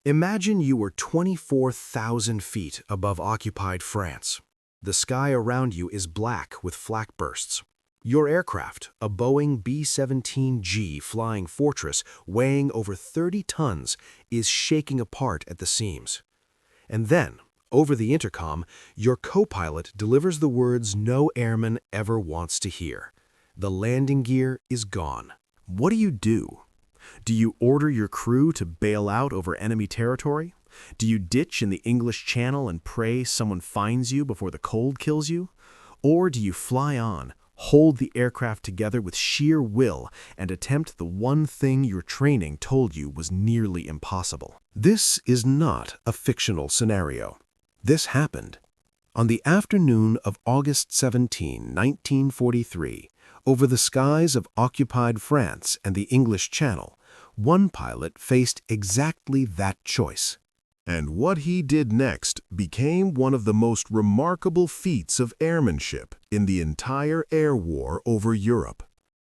Imagine you were 24,000 feet above occupied France. The sky around you is black with flak bursts. Your aircraft, a Boeing B-17G Flying Fortress weighing over 30 tons, is shaking apart at the seams. And then, over the intercom, your co-pilot delivers the words no airman ever wants to hear. The landing gear is gone. What do? Do you order your crew to bail out over enemy territory? Do you ditch in the English Channel and pray someone finds you before the cold kills you? Or do you fly on, hold the aircraft together with sheer will, and attempt the one thing your training told you was nearly impossible? This is not a fictional scenario. This happened. On the afternoon of August 17, 1943, over the skies of occupied France and the English Channel, one pilot faced exactly that choice. And what he did next became one of the most remarkable feats of airmanship in the entire air war over Europe.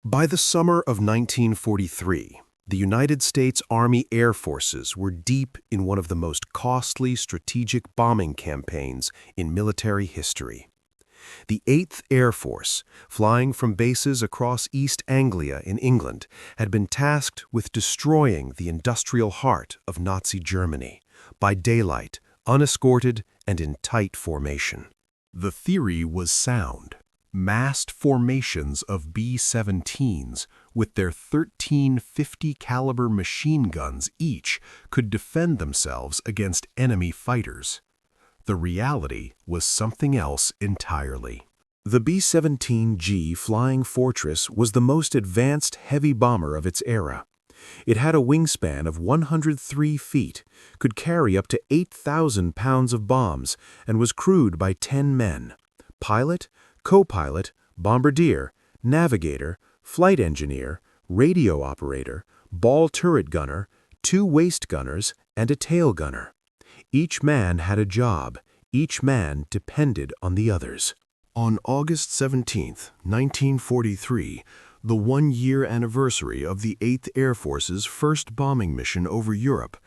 By the summer of 1943, the United States Army Air Forces were deep in one of the most costly strategic bombing campaigns in military history. The 8th Air Force, flying from bases across East Anglia in England, had been tasked with destroying the industrial heart of Nazi Germany, by daylight, unescorted, and in tight formation. The theory was sound. Massed formations of B-17s with their 13 50 caliber machine guns each could defend themselves against enemy fighters. The reality was something else entirely. The B-17G Flying Fortress was the most advanced heavy bomber of its era. It had a wingspan of 103 feet, could carry up to 8,000 pounds of bombs, and was crewed by 10 men: pilot, co-pilot, bombardier, navigator, flight engineer, radio operator, ball turret gunner, 2 waist gunners, and a tail gunner. Each man had a job. Each man depended on the others. On August 17, 1943, the one-year anniversary of the 8th Air Force's first bombing mission over Europe,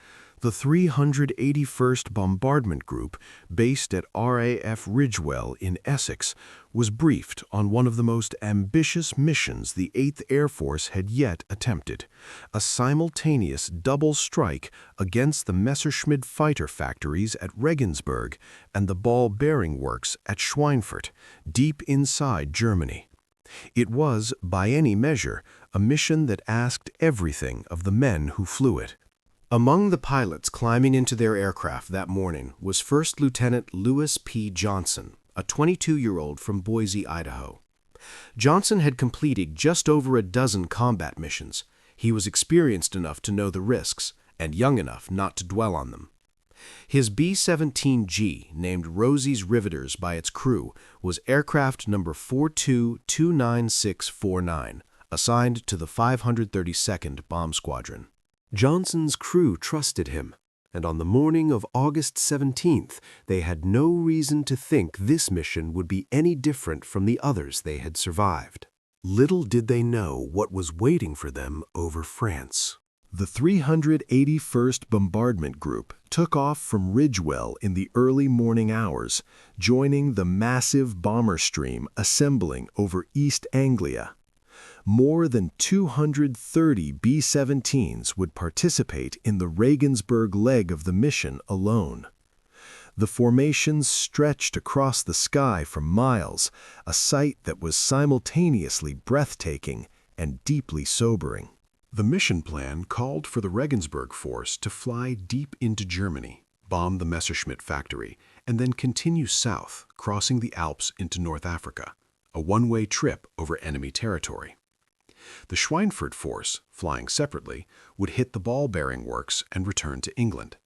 the 381st Bombardment Group, based at RAF Ridgewell in Essex, was briefed on one of the most ambitious missions the 8th Air Force had yet attempted: a simultaneous double strike against the Messerschmitt fighter factories at Regensburg and the ball bearing works at Schweinfurt, deep inside Germany. It was, by any measure, a mission that asked everything of the men who flew it. Among the pilots climbing into their aircraft that morning was First Lieutenant Lewis P. Johnson, a 22-year-old from Boise, Idaho. Johnson had completed just over a dozen combat missions. He was experienced enough to know the risks, and young enough not to dwell on them. His B-17G, named Rosie's Riveters by its crew, was aircraft number 42-29649, assigned to the 532nd Bomb Squadron. Johnson's crew trusted him, and on the morning of August 17th, they had no reason to think this mission would be any different from the others they had survived. Little did they know what was waiting for them over France. The 381st Bombardment Group took off from Ridgewell in the early morning hours, joining the massive bomber stream assembling over East Anglia. More than 230 B-17s would participate in the Regensburg leg of the mission alone. The formations stretched across the sky for miles, a sight that was simultaneously breathtaking and deeply sobering. The mission plan called for the Regensburg force to fly deep into Germany, bomb the Messerschmitt factory, and then continue south, crossing the Alps into North Africa, a one-way trip over enemy territory. The Schweinfurt force, flying separately, would hit the ball-bearing works and return to England.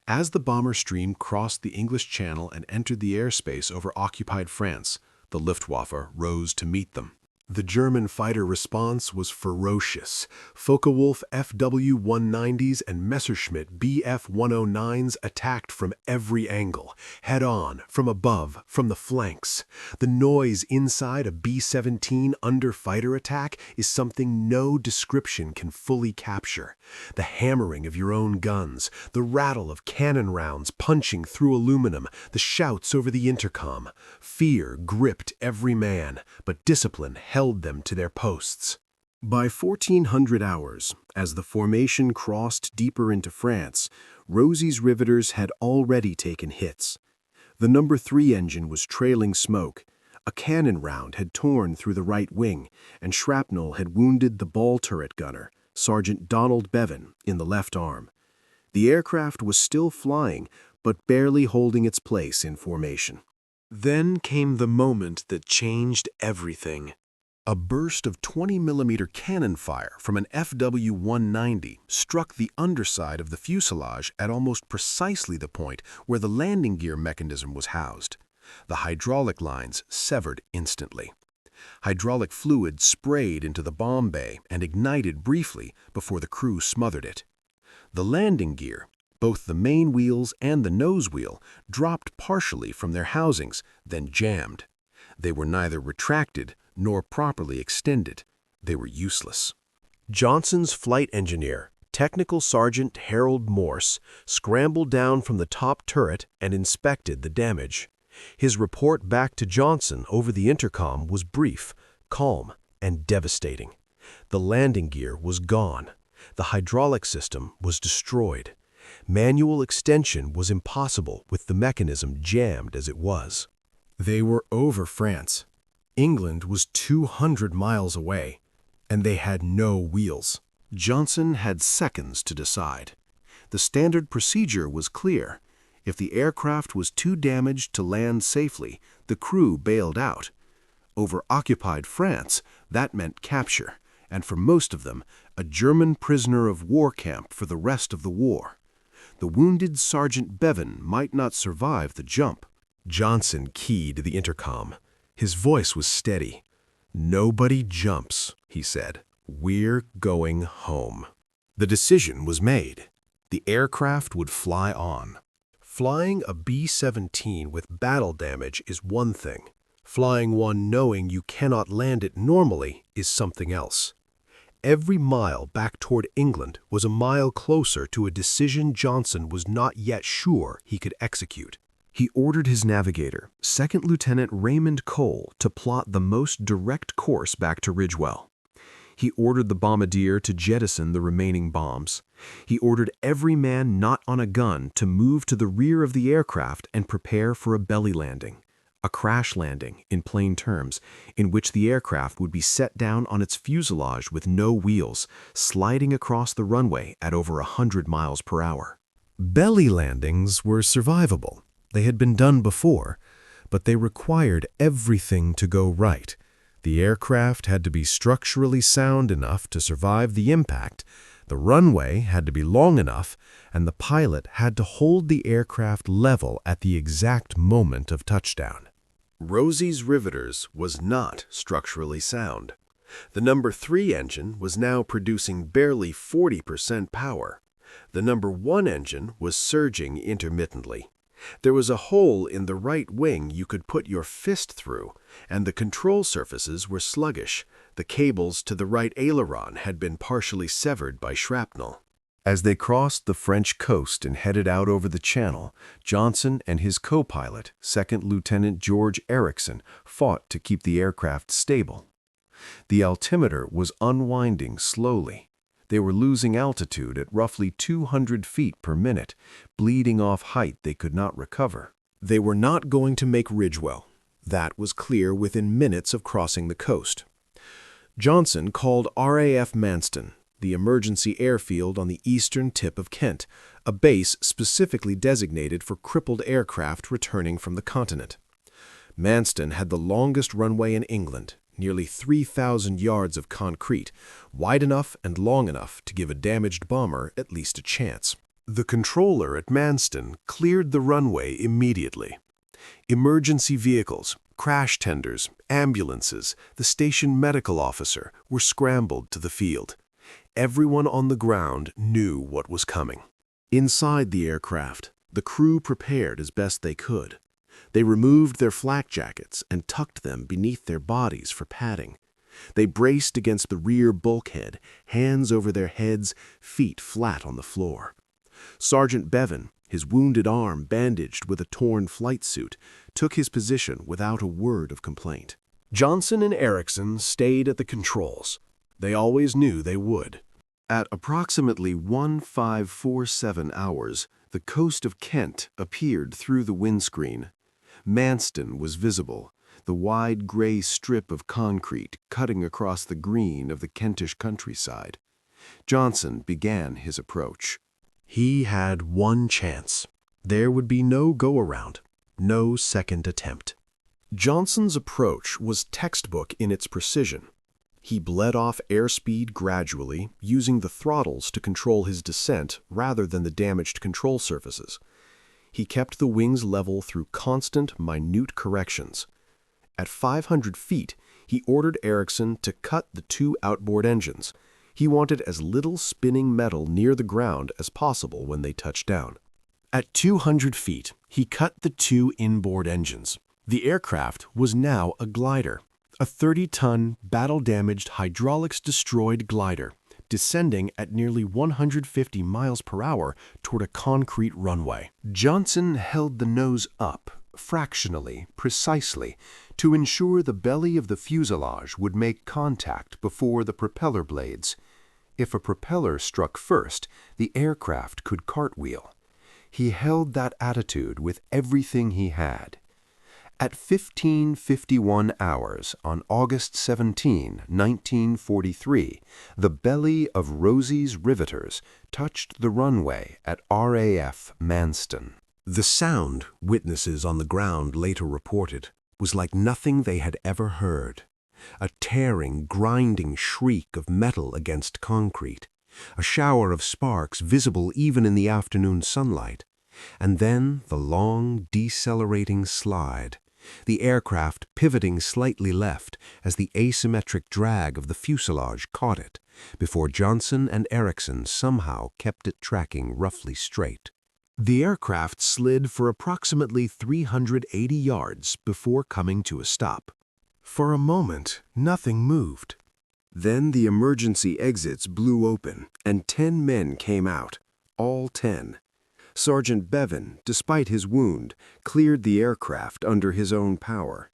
As the bomber stream crossed the English Channel and entered the airspace over occupied France, the Luftwaffe rose to meet them. The German fighter response was ferocious. Focke-Wulf FW-190s and Messerschmitt Bf-109s attacked from every angle, head-on, from above, from the flanks. The noise inside a B-17 under-fighter attack is something no description can fully capture. The hammering of your own guns, the rattle of cannon rounds punching through aluminum, the shouts over the intercom. Fear gripped every man, but discipline held them to their posts. By 1400 hours, as the formation crossed deeper into France, Rosie's riveters had already taken hits. The No. 3 engine was trailing smoke. A cannon round had torn through the right wing, and shrapnel had wounded the ball turret gunner, Sergeant Donald Bevan, in the left arm. The aircraft was still flying, but barely holding its place in formation. Then came the moment that changed everything. A burst of 20mm cannon fire from an FW-190 struck the underside of the fuselage at almost precisely the point where the landing gear mechanism was housed. The hydraulic lines severed instantly. Hydraulic fluid sprayed into the bomb bay and ignited briefly before the crew smothered it. The landing gear, both the main wheels and the nose wheel, dropped partially from their housings, then jammed. They were neither retracted nor properly extended. They were useless. Johnson's flight engineer, Technical Sergeant Harold Morse, scrambled down from the top turret and inspected the damage. His report back to Johnson over the intercom was brief, calm, and devastating. The landing gear was gone. The hydraulic system was destroyed. Manual extension was impossible with the mechanism jammed as it was. They were over France. England was 200 miles away, and they had no wheels. Johnson had seconds to decide. The standard procedure was clear. If the aircraft was too damaged to land safely, the crew bailed out. Over occupied France, that meant capture, and for most of them, a German prisoner of war camp for the rest of the war. The wounded Sergeant Bevan might not survive the jump. Johnson keyed the intercom. His voice was steady. "Nobody jumps," he said. "We're going home." The decision was made. The aircraft would fly on. Flying a B-17 with battle damage is one thing. Flying one knowing you cannot land it normally is something else. Every mile back toward England was a mile closer to a decision Johnson was not yet sure he could execute. He ordered his navigator, Second Lieutenant Raymond Cole, to plot the most direct course back to Ridgewell. He ordered the bombardier to jettison the remaining bombs. He ordered every man not on a gun to move to the rear of the aircraft and prepare for a belly landing. A crash landing, in plain terms, in which the aircraft would be set down on its fuselage with no wheels, sliding across the runway at over 100 miles per hour. Belly landings were survivable. They had been done before, but they required everything to go right. The aircraft had to be structurally sound enough to survive the impact, the runway had to be long enough, and the pilot had to hold the aircraft level at the exact moment of touchdown. Rosie's Riveters was not structurally sound. The No. 3 engine was now producing barely 40% power. The No. 1 engine was surging intermittently. There was a hole in the right wing you could put your fist through, and the control surfaces were sluggish. The cables to the right aileron had been partially severed by shrapnel. As they crossed the French coast and headed out over the channel, Johnson and his co-pilot, Second Lieutenant George Erickson, fought to keep the aircraft stable. The altimeter was unwinding slowly. They were losing altitude at roughly 200 feet per minute, bleeding off height they could not recover. They were not going to make Ridgewell. That was clear within minutes of crossing the coast. Johnson called RAF Manston, the emergency airfield on the eastern tip of Kent, a base specifically designated for crippled aircraft returning from the continent. Manston had the longest runway in England, nearly 3,000 yards of concrete, wide enough and long enough to give a damaged bomber at least a chance. The controller at Manston cleared the runway immediately. Emergency vehicles, Crash tenders, ambulances, the station medical officer were scrambled to the field. Everyone on the ground knew what was coming. Inside the aircraft, the crew prepared as best they could. They removed their flak jackets and tucked them beneath their bodies for padding. They braced against the rear bulkhead, hands over their heads, feet flat on the floor. Sergeant Bevan, his wounded arm bandaged with a torn flight suit, took his position without a word of complaint. Johnson and Erickson stayed at the controls. They always knew they would. At approximately 1547 hours, the coast of Kent appeared through the windscreen. Manston was visible, the wide gray strip of concrete cutting across the green of the Kentish countryside. Johnson began his approach. He had one chance. There would be no go-around, no second attempt. Johnson's approach was textbook in its precision. He bled off airspeed gradually, using the throttles to control his descent rather than the damaged control surfaces. He kept the wings level through constant, minute corrections. At 500 feet, he ordered Erickson to cut the two outboard engines. He wanted as little spinning metal near the ground as possible when they touched down. At 200 feet, he cut the two inboard engines. The aircraft was now a glider, a 30-ton, battle-damaged, hydraulics-destroyed glider, descending at nearly 150 miles per hour toward a concrete runway. Johnson held the nose up, fractionally, precisely, to ensure the belly of the fuselage would make contact before the propeller blades. If a propeller struck first, the aircraft could cartwheel. He held that attitude with everything he had. At 15:51 hours on August 17, 1943, the belly of Rosie's Riveters touched the runway at RAF Manston. The sound, witnesses on the ground later reported, was like nothing they had ever heard. A tearing, grinding shriek of metal against concrete, a shower of sparks visible even in the afternoon sunlight, and then the long, decelerating slide, the aircraft pivoting slightly left as the asymmetric drag of the fuselage caught it, before Johnson and Erickson somehow kept it tracking roughly straight. The aircraft slid for approximately 380 yards before coming to a stop. For a moment, nothing moved. Then the emergency exits blew open, and 10 men came out, all 10. Sergeant Bevan, despite his wound, cleared the aircraft under his own power.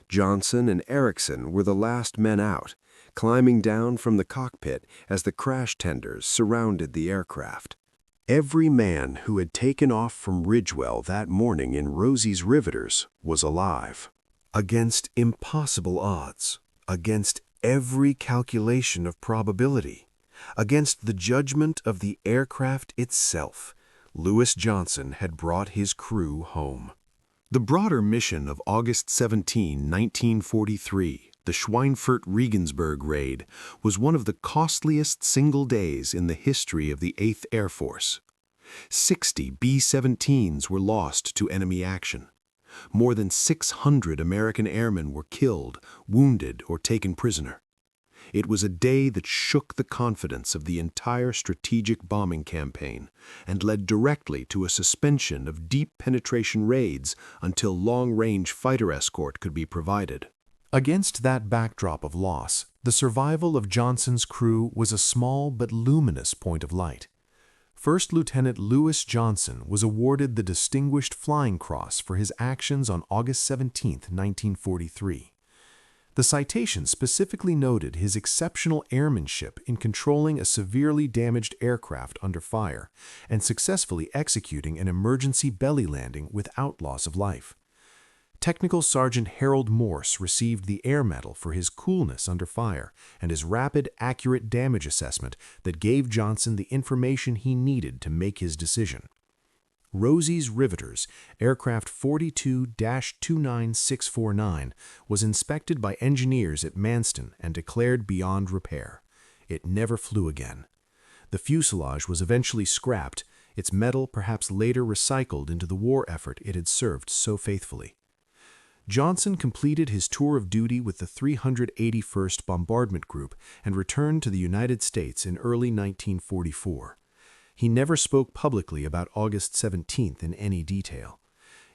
Johnson and Erickson were the last men out, climbing down from the cockpit as the crash tenders surrounded the aircraft. Every man who had taken off from Ridgewell that morning in Rosie's Riveters was alive. Against impossible odds, against every calculation of probability, against the judgment of the aircraft itself, Lewis Johnson had brought his crew home. The broader mission of August 17, 1943, the Schweinfurt-Regensburg raid, was one of the costliest single days in the history of the 8th Air Force. 60 B-17s were lost to enemy action. More than 600 American airmen were killed, wounded, or taken prisoner. It was a day that shook the confidence of the entire strategic bombing campaign and led directly to a suspension of deep penetration raids until long-range fighter escort could be provided. Against that backdrop of loss, the survival of Johnson's crew was a small but luminous point of light. First Lieutenant Lewis Johnson was awarded the Distinguished Flying Cross for his actions on August 17, 1943. The citation specifically noted his exceptional airmanship in controlling a severely damaged aircraft under fire and successfully executing an emergency belly landing without loss of life. Technical Sergeant Harold Morse received the Air Medal for his coolness under fire and his rapid, accurate damage assessment that gave Johnson the information he needed to make his decision. Rosie's Riveters, aircraft 42-29649, was inspected by engineers at Manston and declared beyond repair. It never flew again. The fuselage was eventually scrapped, its metal perhaps later recycled into the war effort it had served so faithfully. Johnson completed his tour of duty with the 381st Bombardment Group and returned to the United States in early 1944. He never spoke publicly about August 17th in any detail.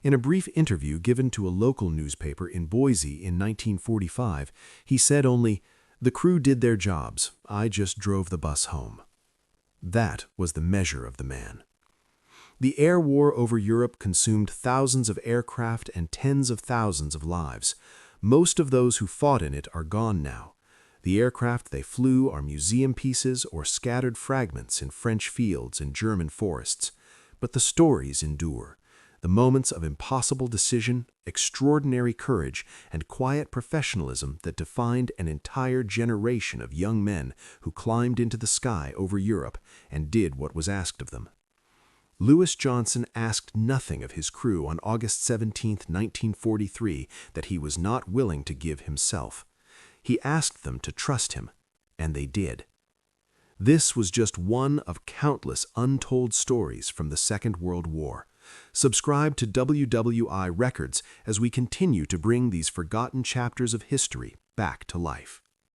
In a brief interview given to a local newspaper in Boise in 1945, he said only, "The crew did their jobs. I just drove the bus home." That was the measure of the man. The air war over Europe consumed thousands of aircraft and tens of thousands of lives. Most of those who fought in it are gone now. The aircraft they flew are museum pieces or scattered fragments in French fields and German forests. But the stories endure. The moments of impossible decision, extraordinary courage, and quiet professionalism that defined an entire generation of young men who climbed into the sky over Europe and did what was asked of them. Lewis Johnson asked nothing of his crew on August 17, 1943, that he was not willing to give himself. He asked them to trust him, and they did. This was just one of countless untold stories from the Second World War. Subscribe to WWII Records as we continue to bring these forgotten chapters of history back to life.